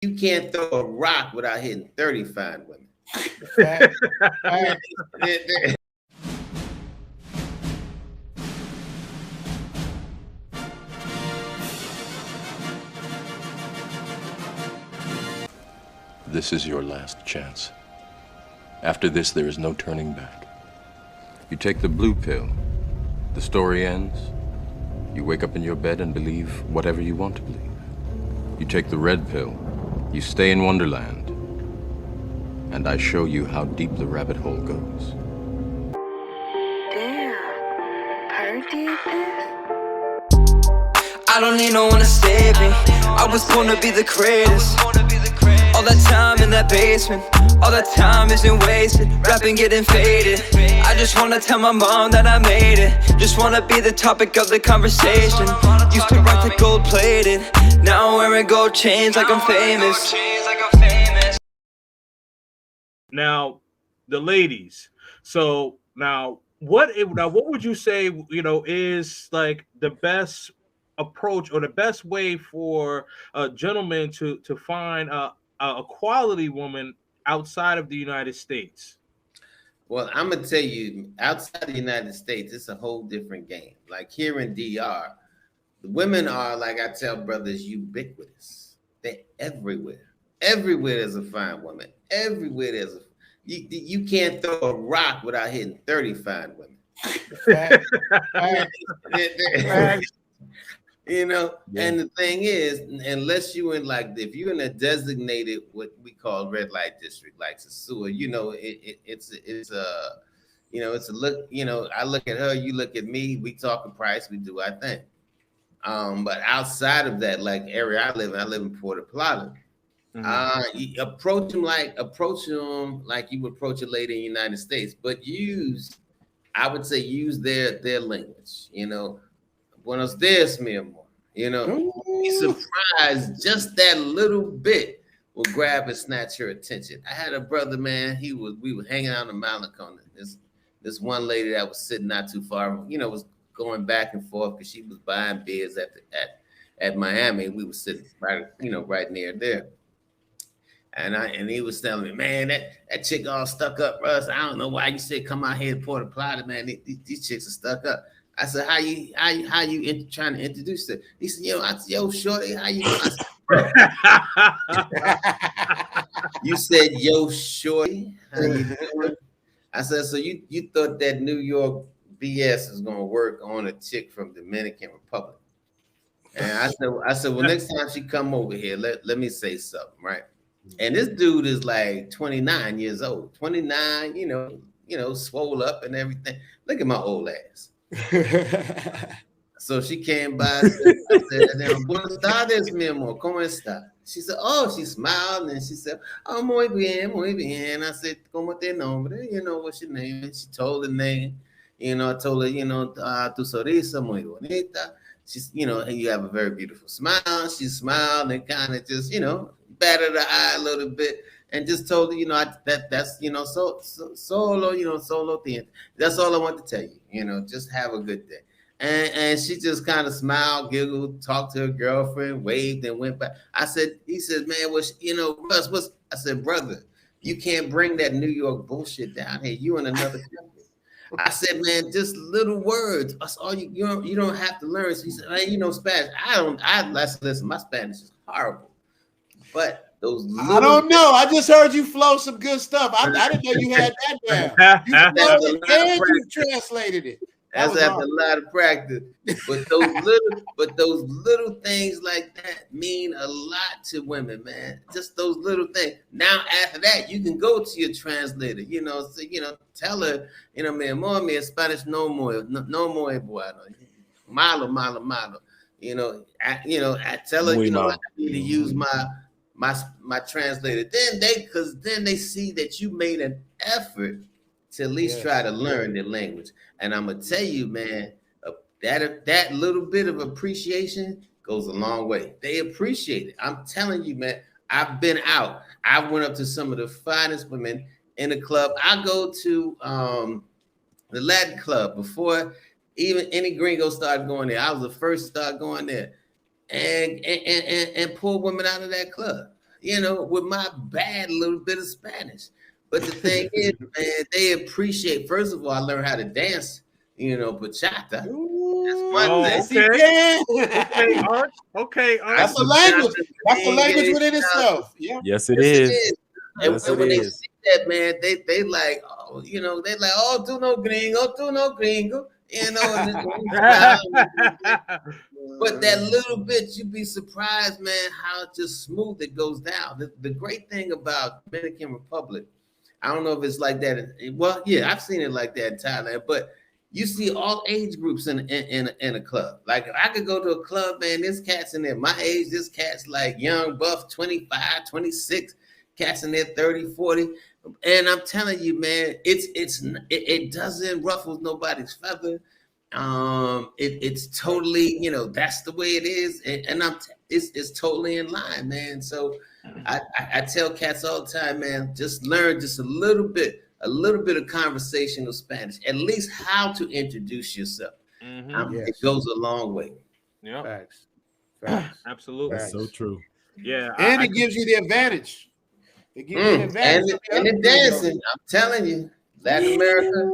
You can't throw a rock without hitting 30 fine women. This is your last chance. After this, there is no turning back. You take the blue pill, the story ends. You wake up in your bed and believe whatever you want to believe. You take the red pill, you stay in Wonderland, and I show you how deep the rabbit hole goes. Damn, Perk did this? I don't need no one to save me. I was born to be the greatest. All that time in that basement, all that time isn't wasted. Rapping getting faded. I just wanna tell my mom that I made it. Just wanna be the topic of the conversation. Used to rock the gold plated. Now I'm wearing gold chains like I'm famous. Now, the ladies. So now, what would you say? Is like the best approach or the best way for a gentleman to find a quality woman outside of the United States? Well, I'm gonna tell you, outside the United States, it's a whole different game. Like here in DR, the women are, like I tell brothers, ubiquitous. They're everywhere. Everywhere there's a fine woman. Everywhere there's a you can't throw a rock without hitting 30 fine women. And the thing is, unless you in like, if you're in a designated what we call red light district, like Sasua, it's a look. I look at her, you look at me, we talking price, we do our thing. But outside of that, like area I live in Puerto Plata. You approach them like you would approach a lady in the United States, but I would say use their language. Buenos dias, mi amor. Be surprised just that little bit will grab and snatch her attention. I had a brother, man. We were hanging out in Malecon. This one lady that was sitting not too far, was going back and forth because she was buying beers at Miami. We were sitting right near there. And he was telling me, man, that chick all stuck up, Russ. I don't know why you said come out here to Puerto Plata, man. These chicks are stuck up. I said, how you trying to introduce it? He said, yo, shorty, how you doing? You said, yo, shorty, how you doing? I said, so you thought that New York BS is gonna work on a chick from Dominican Republic? And I said, well, next time she come over here, let me say something, right? And this dude is like 29 years old, 29, swole up and everything. Look at my old ass. So she came by. I said, buenas tardes, mi amor, ¿cómo está? She said, oh, she smiled and she said, oh, muy bien, muy bien. I said, ¿cómo te nombre? What's your name? And she told the name. I told her, tu sonrisa muy bonita. She's, you have a very beautiful smile. She smiled and kind of just, batted her eye a little bit and just told her, that's, solo thing. That's all I want to tell you, just have a good day. And she just kind of smiled, giggled, talked to her girlfriend, waved and went back. He said, man, Russ, I said, brother, you can't bring that New York bullshit down here. You in another country. I said, man, just little words. That's all you don't have to learn. So he said, hey, Spanish. Listen, my Spanish is horrible. But those I don't know. I just heard you flow some good stuff. I didn't know you had that down. You flowed it and you translated it. That's after a lot of practice. But those little things like that mean a lot to women, man. Just those little things. Now after that, you can go to your translator, tell her, mi amor, mi Spanish no more bueno. Malo. I tell her, I need to use my translator. Then they see that you made an effort to at least try to learn the language. And I'm gonna tell you, man, that little bit of appreciation goes a long way. They appreciate it. I'm telling you, man. I've been out. I went up to some of the finest women in the club. I go to the Latin club before even any gringo started going there. I was the first to start going there, and pull women out of that club. with my bad little bit of Spanish. But the thing is, man, they appreciate. First of all, I learned how to dance, bachata. That's one thing. Okay, Art. Okay, Art. That's a language. That's a language within itself. Yeah. Yes, it is. And Yes, it when they is. see that, man, they like, they like, oh, tu no gringo, But that little bit, you'd be surprised, man, how just smooth it goes down. The great thing about Dominican Republic, I don't know if it's like that. Well, yeah, I've seen it like that in Thailand, but you see all age groups in a club. Like if I could go to a club, man, this cat's in there. My age, this cat's like young, buff, 25, 26, cats in there 30, 40. And I'm telling you, man, it doesn't ruffle nobody's feather. It's totally, that's the way it is, and it's totally in line, man. So I tell cats all the time, man, just learn just a little bit of conversational Spanish, at least how to introduce yourself. It goes a long way. Yeah, Facts. Absolutely. That's so true. Yeah, and it gives you the advantage. It gives you an advantage. And the dancing, I'm telling you, Latin America.